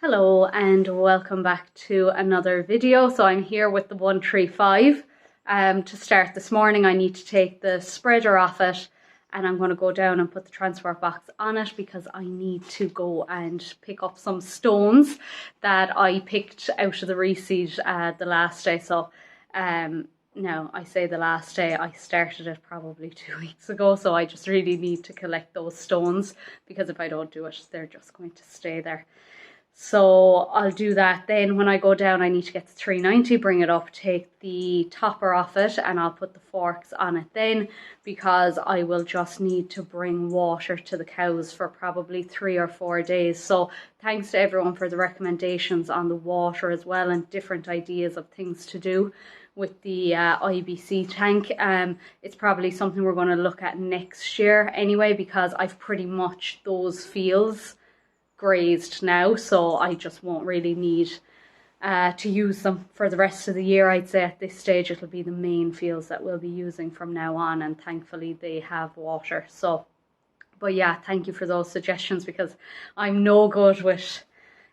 Hello and welcome back to another video. So I'm here with the 135. To start this morning I need to take the spreader off it and I'm going to go down and put the transport box on it because I need to go and pick up some stones that I picked out of the reseed the last day. So now I say the last day, I started it probably 2 weeks ago, so I just really need to collect those stones because if I don't do it they're just going to stay there. So I'll do that. Then when I go down I need to get the 390, bring it up, take the topper off it, and I'll put the forks on it then, because I will just need to bring water to the cows for probably 3 or 4 days. So thanks to everyone for the recommendations on the water as well and different ideas of things to do with the IBC tank. It's probably something we're going to look at next year anyway, because I've pretty much those fields grazed now, so I just won't really need to use them for the rest of the year. I'd say at this stage it'll be the main fields that we'll be using from now on, and thankfully they have water. So but yeah, thank you for those suggestions because I'm no good with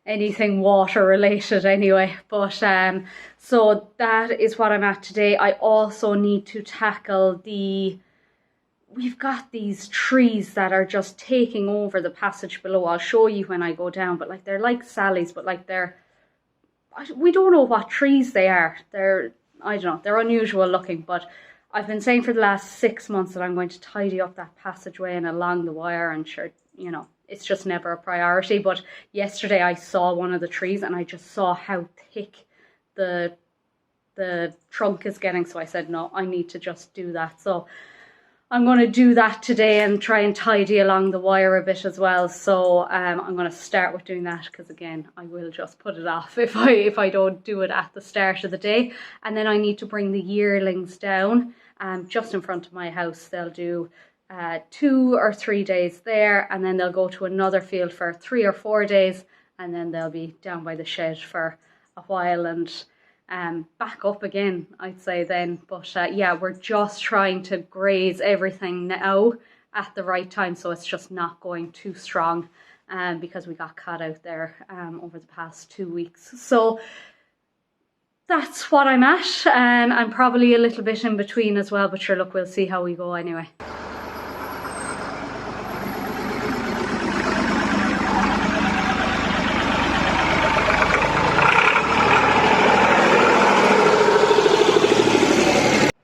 anything water related anyway. But so that is what I'm at today. I also need to tackle we've got these trees that are just taking over the passage below. I'll show you when I go down, but like they're like Sally's, but like we don't know what trees they are. I don't know, they're unusual looking, but I've been saying for the last 6 months that I'm going to tidy up that passageway and along the wire, and sure, you know, it's just never a priority. But yesterday I saw one of the trees and I just saw how thick the trunk is getting, so I said no, I need to just do that. So I'm going to do that today and try and tidy along the wire a bit as well. So I'm going to start with doing that because again I will just put it off if I don't do it at the start of the day. And then I need to bring the yearlings down just in front of my house. They'll do 2 or 3 days there, and then they'll go to another field for 3 or 4 days, and then they'll be down by the shed for a while and back up again, I'd say then. But yeah, we're just trying to graze everything now at the right time, so it's just not going too strong because we got caught out there over the past 2 weeks. So that's what I'm at. I'm probably a little bit in between as well, but sure, look, we'll see how we go anyway.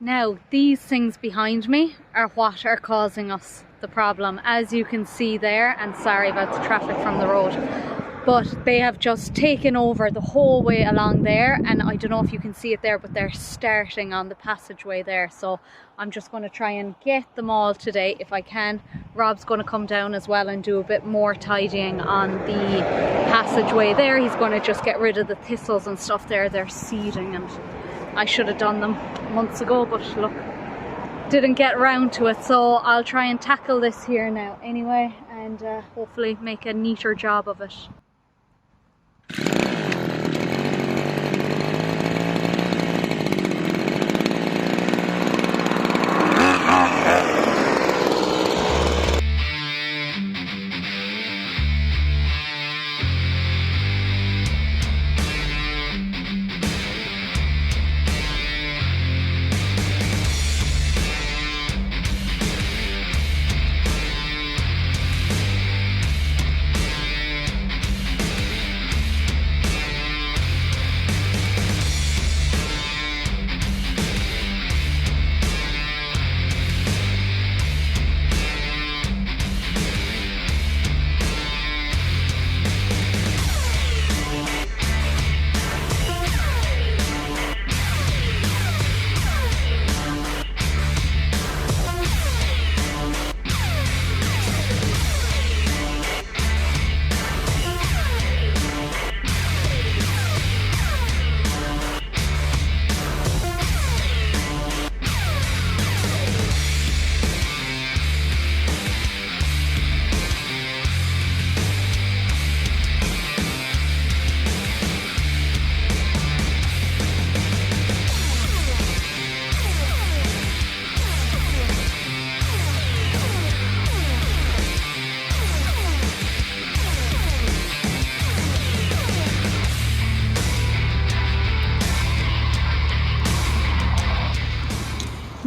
Now, these things behind me are what are causing us the problem, as you can see there, and sorry about the traffic from the road, but they have just taken over the whole way along there, and I don't know if you can see it there, but they're starting on the passageway there. So I'm just going to try and get them all today if I can. Rob's going to come down as well and do a bit more tidying on the passageway there. He's going to just get rid of the thistles and stuff there. They're seeding, and I should have done them months ago, but look, didn't get around to it. So I'll try and tackle this here now anyway, and hopefully make a neater job of it.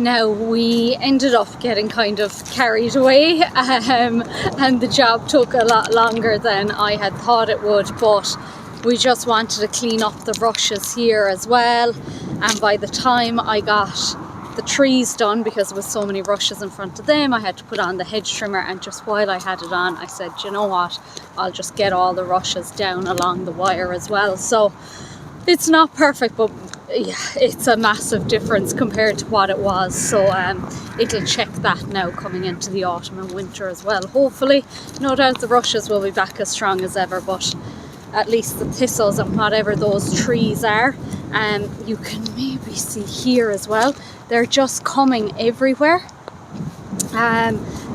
Now we ended up getting kind of carried away and the job took a lot longer than I had thought it would, but we just wanted to clean up the rushes here as well. And by the time I got the trees done, because there was so many rushes in front of them, I had to put on the hedge trimmer, and just while I had it on I said, you know what, I'll just get all the rushes down along the wire as well. So it's not perfect, but yeah, it's a massive difference compared to what it was. So it'll check that now coming into the autumn and winter as well. Hopefully, no doubt the rushes will be back as strong as ever, but at least the thistles and whatever those trees are, you can maybe see here as well, they're just coming everywhere,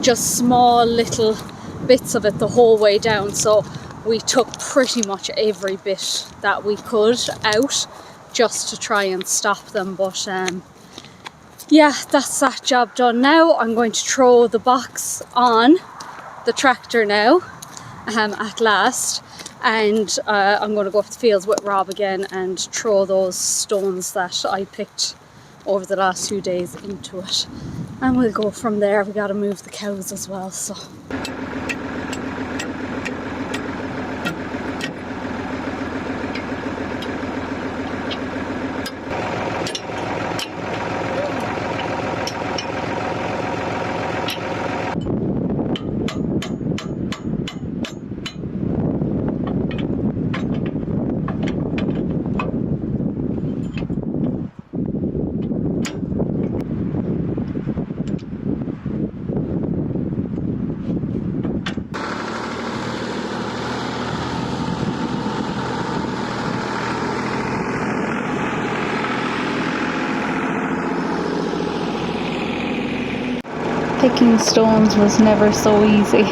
just small little bits of it the whole way down. So we took pretty much every bit that we could out just to try and stop them. But yeah, that's that job done. Now I'm going to throw the box on the tractor now at last, and I'm going to go to the fields with Rob again and throw those stones that I picked over the last few days into it, and we'll go from there. We got to move the cows as well, so picking stones was never so easy.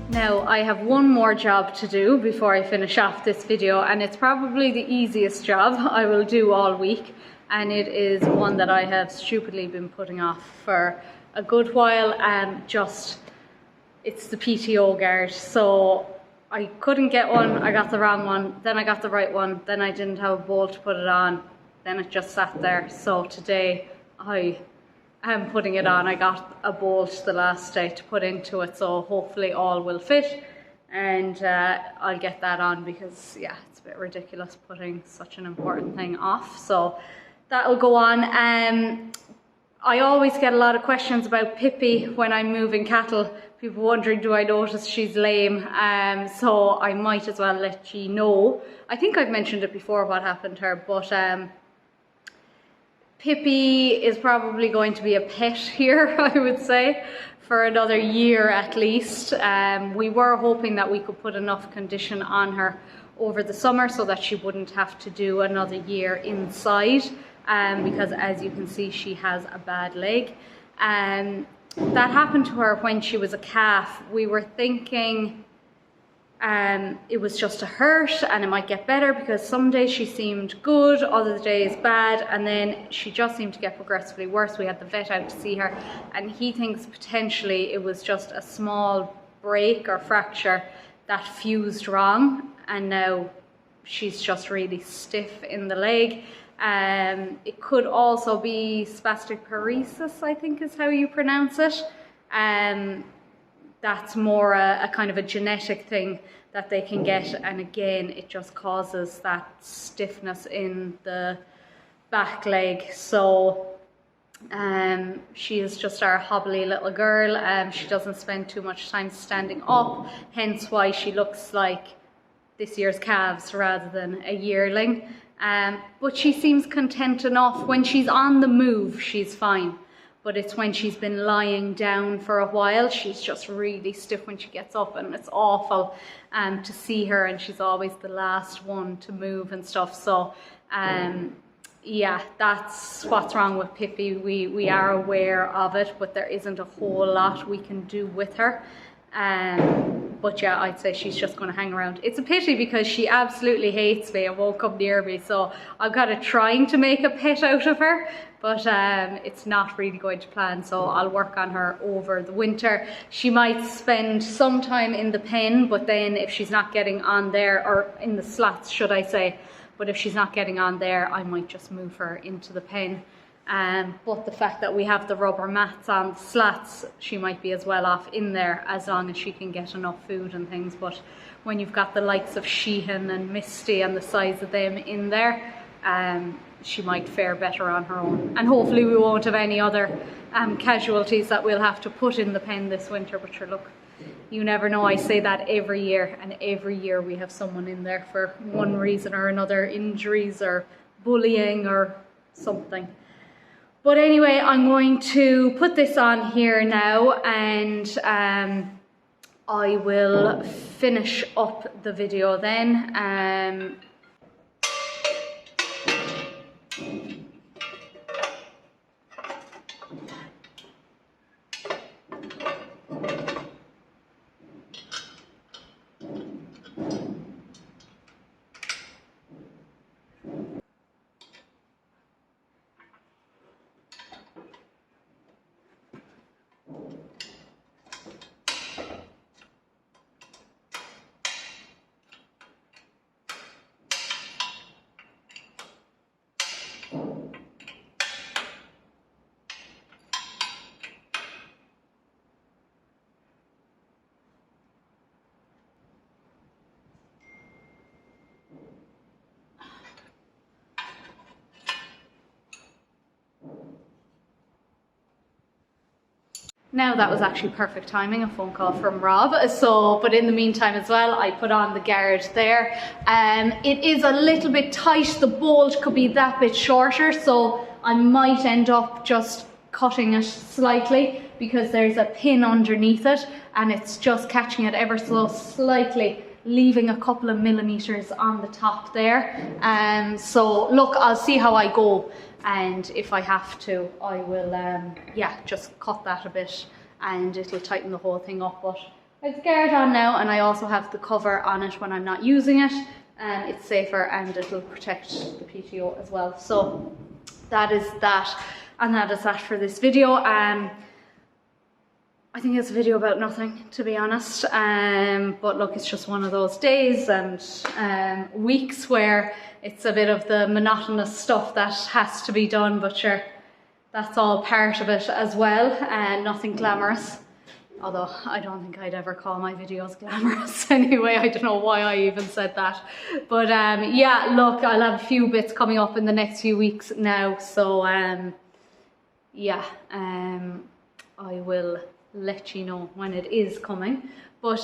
Now I have one more job to do before I finish off this video, and it's probably the easiest job I will do all week, and it is one that I have stupidly been putting off for a good while. It's the PTO guard. So I couldn't get one, I got the wrong one, then I got the right one, then I didn't have a bowl to put it on, then it just sat there. So today I am putting it on. I got a bolt the last day to put into it, so hopefully all will fit, and I'll get that on, because yeah, it's a bit ridiculous putting such an important thing off. So that'll go on. I always get a lot of questions about Piffy when I'm moving cattle. People wondering, do I notice she's lame? So I might as well let you know. I think I've mentioned it before what happened to her, but Piffy is probably going to be a pet here, I would say, for another year at least. We were hoping that we could put enough condition on her over the summer so that she wouldn't have to do another year inside, because as you can see, she has a bad leg. That happened to her when she was a calf. We were thinking it was just a hurt and it might get better, because some days she seemed good, other days bad, and then she just seemed to get progressively worse. We had the vet out to see her, and he thinks potentially it was just a small break or fracture that fused wrong, and now she's just really stiff in the leg. It could also be spastic paresis, I think is how you pronounce it. That's more a kind of a genetic thing that they can get, and again, it just causes that stiffness in the back leg. So she is just our hobbly little girl. She doesn't spend too much time standing up, hence why she looks like this year's calves rather than a yearling. But she seems content enough. When she's on the move, she's fine. But it's when she's been lying down for a while, she's just really stiff when she gets up, and it's awful to see her, and she's always the last one to move and stuff. So yeah, that's what's wrong with Piffy. We are aware of it, but there isn't a whole lot we can do with her. But yeah, I'd say she's just going to hang around. It's a pity because she absolutely hates me and won't come near me, so I'm kind of trying to make a pet out of her, but it's not really going to plan, so I'll work on her over the winter. She might spend some time in the pen, but then if she's not getting on there, or in the slats should I say, but if she's not getting on there, I might just move her into the pen. But the fact that we have the rubber mats on the slats, she might be as well off in there, as long as she can get enough food and things. But when you've got the likes of Sheehan and Misty and the size of them in there, she might fare better on her own. And hopefully we won't have any other casualties that we'll have to put in the pen this winter. But sure, look, you never know. I say that every year, and every year we have someone in there for one reason or another, injuries or bullying or something. But anyway, I'm going to put this on here now, and I will finish up the video then. Now that was actually perfect timing, a phone call from Rob. So, but in the meantime as well, I put on the guard there. It is a little bit tight, the bolt could be that bit shorter, so I might end up just cutting it slightly, because there's a pin underneath it and it's just catching it ever so slightly, leaving a couple of millimeters on the top there. So look, I'll see how I go, and if I have to, I will yeah, just cut that a bit and it'll tighten the whole thing up. But I've the guard on now, and I also have the cover on it when I'm not using it, and it's safer and it'll protect the PTO as well. So that is that, and that is that for this video. I think it's a video about nothing, to be honest. But look, it's just one of those days and weeks where it's a bit of the monotonous stuff that has to be done, but sure, that's all part of it as well, and nothing glamorous. Although I don't think I'd ever call my videos glamorous anyway. I don't know why I even said that. But yeah, look, I'll have a few bits coming up in the next few weeks now. So yeah, I will let you know when it is coming. But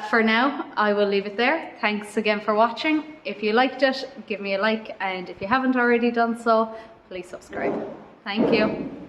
for now, I will leave it there. Thanks again for watching. If you liked it, give me a like. And if you haven't already done so, please subscribe. Thank you.